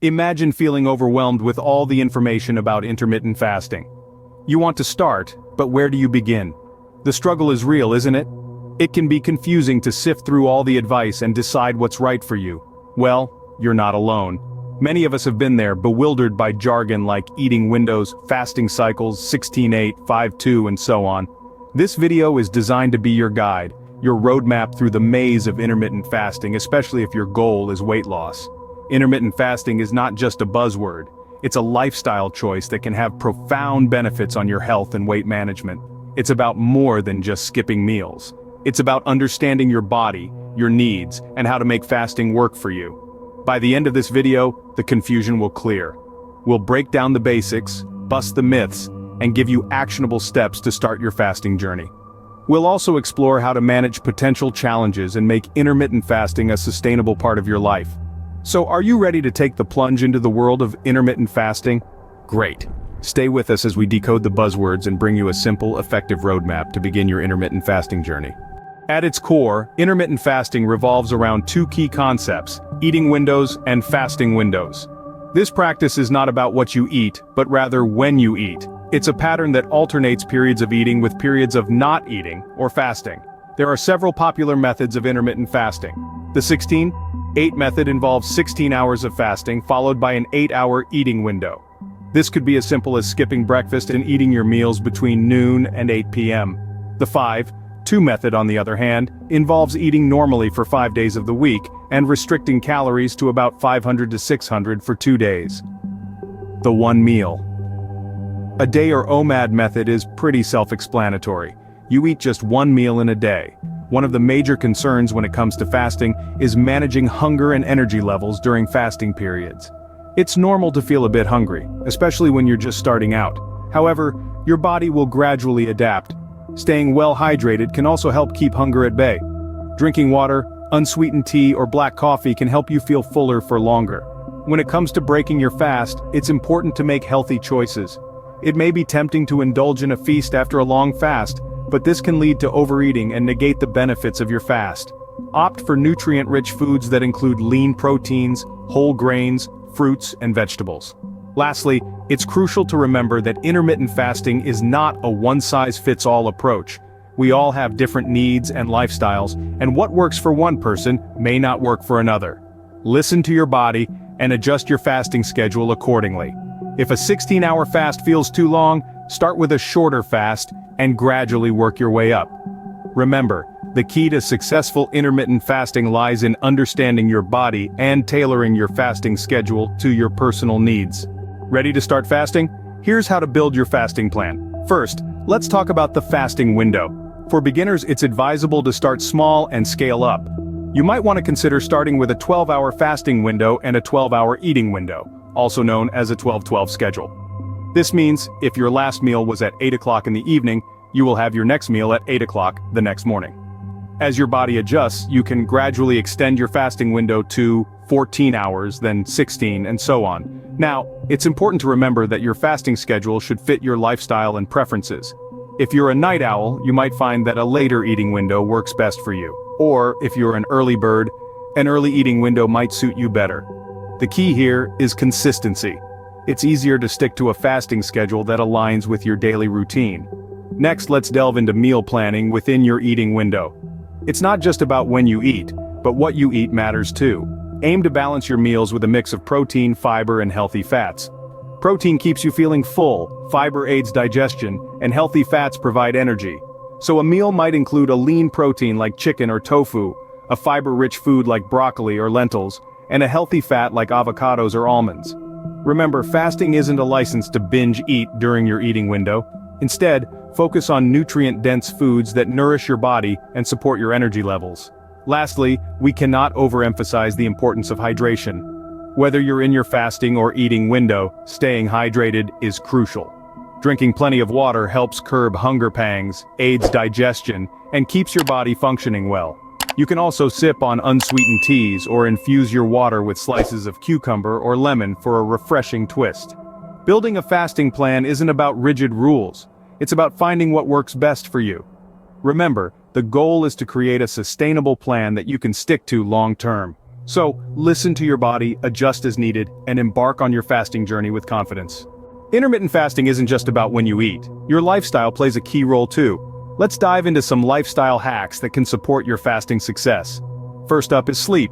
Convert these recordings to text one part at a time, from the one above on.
Imagine feeling overwhelmed with all the information about intermittent fasting. You want to start, but where do you begin? The struggle is real, isn't it? It can be confusing to sift through all the advice and decide what's right for you. Well, you're not alone. Many of us have been there, bewildered by jargon like eating windows, fasting cycles, 16-8, 5-2, and so on. This video is designed to be your guide, your roadmap through the maze of intermittent fasting, especially if your goal is weight loss. Intermittent fasting is not just a buzzword. It's a lifestyle choice that can have profound benefits on your health and weight management. It's about more than just skipping meals. It's about understanding your body, your needs, and how to make fasting work for you. By the end of this video, the confusion will clear. We'll break down the basics, bust the myths, and give you actionable steps to start your fasting journey. We'll also explore how to manage potential challenges and make intermittent fasting a sustainable part of your life. So are you ready to take the plunge into the world of intermittent fasting? Great. Stay with us as we decode the buzzwords and bring you a simple, effective roadmap to begin your intermittent fasting journey. At its core, intermittent fasting revolves around two key concepts: eating windows and fasting windows. This practice is not about what you eat, but rather when you eat. It's a pattern that alternates periods of eating with periods of not eating or fasting. There are several popular methods of intermittent fasting. The 16-8 method involves 16 hours of fasting followed by an 8-hour eating window. This could be as simple as skipping breakfast and eating your meals between noon and 8 p.m. The 5-2 method, on the other hand, involves eating normally for 5 days of the week and restricting calories to about 500 to 600 for 2 days. The one meal. A day or OMAD method is pretty self-explanatory. You eat just one meal in a day. One of the major concerns when it comes to fasting is managing hunger and energy levels during fasting periods. It's normal to feel a bit hungry, especially when you're just starting out. However, your body will gradually adapt. Staying well hydrated can also help keep hunger at bay. Drinking water, unsweetened tea, or black coffee can help you feel fuller for longer. When it comes to breaking your fast, it's important to make healthy choices. It may be tempting to indulge in a feast after a long fast, but this can lead to overeating and negate the benefits of your fast. Opt for nutrient-rich foods that include lean proteins, whole grains, fruits, and vegetables. Lastly, it's crucial to remember that intermittent fasting is not a one-size-fits-all approach. We all have different needs and lifestyles, and what works for one person may not work for another. Listen to your body and adjust your fasting schedule accordingly. If a 16-hour fast feels too long, start with a shorter fast and gradually work your way up. Remember, the key to successful intermittent fasting lies in understanding your body and tailoring your fasting schedule to your personal needs. Ready to start fasting? Here's how to build your fasting plan. First, let's talk about the fasting window. For beginners, it's advisable to start small and scale up. You might want to consider starting with a 12-hour fasting window and a 12-hour eating window, also known as a 12-12 schedule. This means, if your last meal was at 8 o'clock in the evening, you will have your next meal at 8 o'clock the next morning. As your body adjusts, you can gradually extend your fasting window to 14 hours, then 16, and so on. Now, it's important to remember that your fasting schedule should fit your lifestyle and preferences. If you're a night owl, you might find that a later eating window works best for you. Or, if you're an early bird, an early eating window might suit you better. The key here is consistency. It's easier to stick to a fasting schedule that aligns with your daily routine. Next, let's delve into meal planning within your eating window. It's not just about when you eat, but what you eat matters too. Aim to balance your meals with a mix of protein, fiber, and healthy fats. Protein keeps you feeling full, fiber aids digestion, and healthy fats provide energy. So a meal might include a lean protein like chicken or tofu, a fiber-rich food like broccoli or lentils, and a healthy fat like avocados or almonds. Remember, fasting isn't a license to binge eat during your eating window. Instead, focus on nutrient-dense foods that nourish your body and support your energy levels. Lastly, we cannot overemphasize the importance of hydration. Whether you're in your fasting or eating window, staying hydrated is crucial. Drinking plenty of water helps curb hunger pangs, aids digestion, and keeps your body functioning well. You can also sip on unsweetened teas or infuse your water with slices of cucumber or lemon for a refreshing twist. Building a fasting plan isn't about rigid rules. It's about finding what works best for you. Remember, the goal is to create a sustainable plan that you can stick to long-term. So, listen to your body, adjust as needed, and embark on your fasting journey with confidence. Intermittent fasting isn't just about when you eat. Your lifestyle plays a key role too. Let's dive into some lifestyle hacks that can support your fasting success. First up is sleep.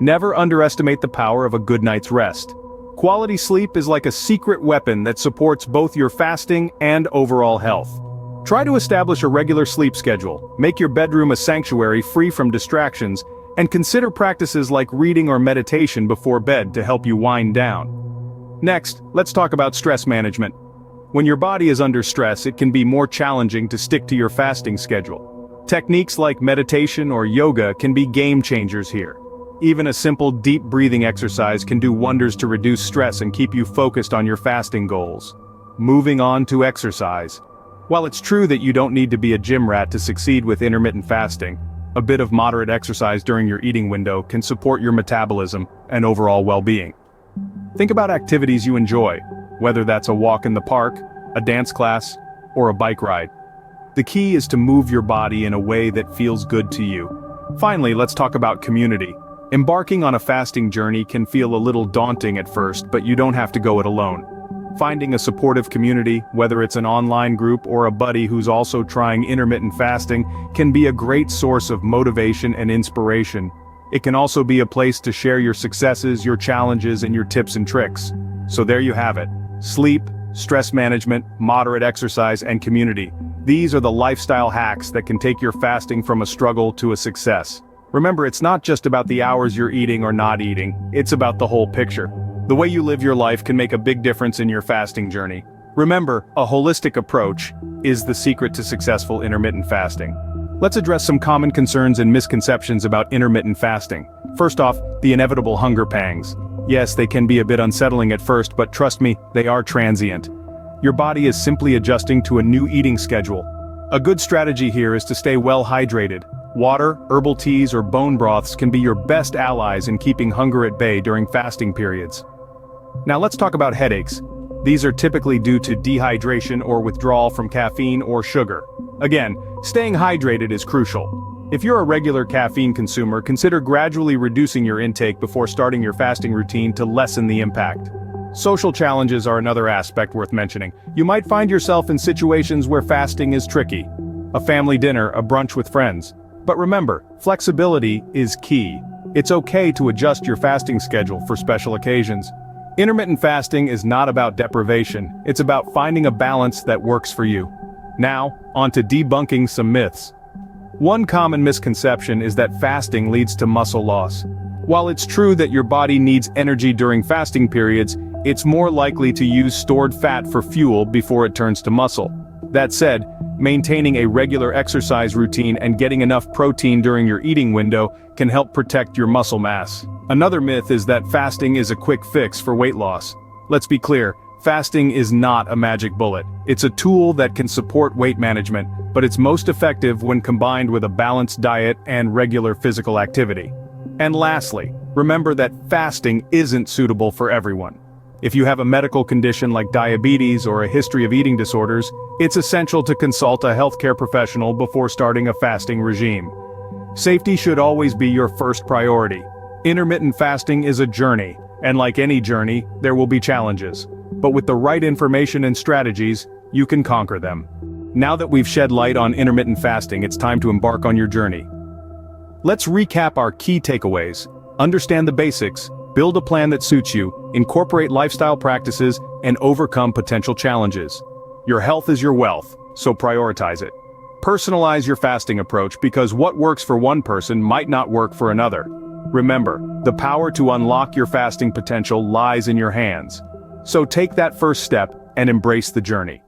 Never underestimate the power of a good night's rest. Quality sleep is like a secret weapon that supports both your fasting and overall health. Try to establish a regular sleep schedule, make your bedroom a sanctuary free from distractions, and consider practices like reading or meditation before bed to help you wind down. Next, let's talk about stress management. When your body is under stress, it can be more challenging to stick to your fasting schedule. Techniques like meditation or yoga can be game changers here. Even a simple deep breathing exercise can do wonders to reduce stress and keep you focused on your fasting goals. Moving on to exercise. While it's true that you don't need to be a gym rat to succeed with intermittent fasting, a bit of moderate exercise during your eating window can support your metabolism and overall well-being. Think about activities you enjoy, whether that's a walk in the park, a dance class, or a bike ride. The key is to move your body in a way that feels good to you. Finally, let's talk about community. Embarking on a fasting journey can feel a little daunting at first, but you don't have to go it alone. Finding a supportive community, whether it's an online group or a buddy who's also trying intermittent fasting, can be a great source of motivation and inspiration. It can also be a place to share your successes, your challenges, and your tips and tricks. So there you have it. Sleep, stress management, moderate exercise, and community. These are the lifestyle hacks that can take your fasting from a struggle to a success. Remember, it's not just about the hours you're eating or not eating, it's about the whole picture. The way you live your life can make a big difference in your fasting journey. Remember, a holistic approach is the secret to successful intermittent fasting. Let's address some common concerns and misconceptions about intermittent fasting. First off, the inevitable hunger pangs. Yes, they can be a bit unsettling at first, but trust me, they are transient. Your body is simply adjusting to a new eating schedule. A good strategy here is to stay well hydrated. Water, herbal teas, or bone broths can be your best allies in keeping hunger at bay during fasting periods. Now let's talk about headaches. These are typically due to dehydration or withdrawal from caffeine or sugar. Again, staying hydrated is crucial. If you're a regular caffeine consumer, consider gradually reducing your intake before starting your fasting routine to lessen the impact. Social challenges are another aspect worth mentioning. You might find yourself in situations where fasting is tricky. A family dinner, a brunch with friends. But remember, flexibility is key. It's okay to adjust your fasting schedule for special occasions. Intermittent fasting is not about deprivation, it's about finding a balance that works for you. Now, on to debunking some myths. One common misconception is that fasting leads to muscle loss. While it's true that your body needs energy during fasting periods, it's more likely to use stored fat for fuel before it turns to muscle. That said, maintaining a regular exercise routine and getting enough protein during your eating window can help protect your muscle mass. Another myth is that fasting is a quick fix for weight loss. Let's be clear, fasting is not a magic bullet. It's a tool that can support weight management, but it's most effective when combined with a balanced diet and regular physical activity. And lastly, remember that fasting isn't suitable for everyone. If you have a medical condition like diabetes or a history of eating disorders, it's essential to consult a healthcare professional before starting a fasting regime. Safety should always be your first priority. Intermittent fasting is a journey, and like any journey, there will be challenges. But with the right information and strategies, you can conquer them. Now that we've shed light on intermittent fasting, it's time to embark on your journey. Let's recap our key takeaways. Understand the basics, build a plan that suits you, incorporate lifestyle practices, and overcome potential challenges. Your health is your wealth, so prioritize it. Personalize your fasting approach because what works for one person might not work for another. Remember, the power to unlock your fasting potential lies in your hands. So take that first step and embrace the journey.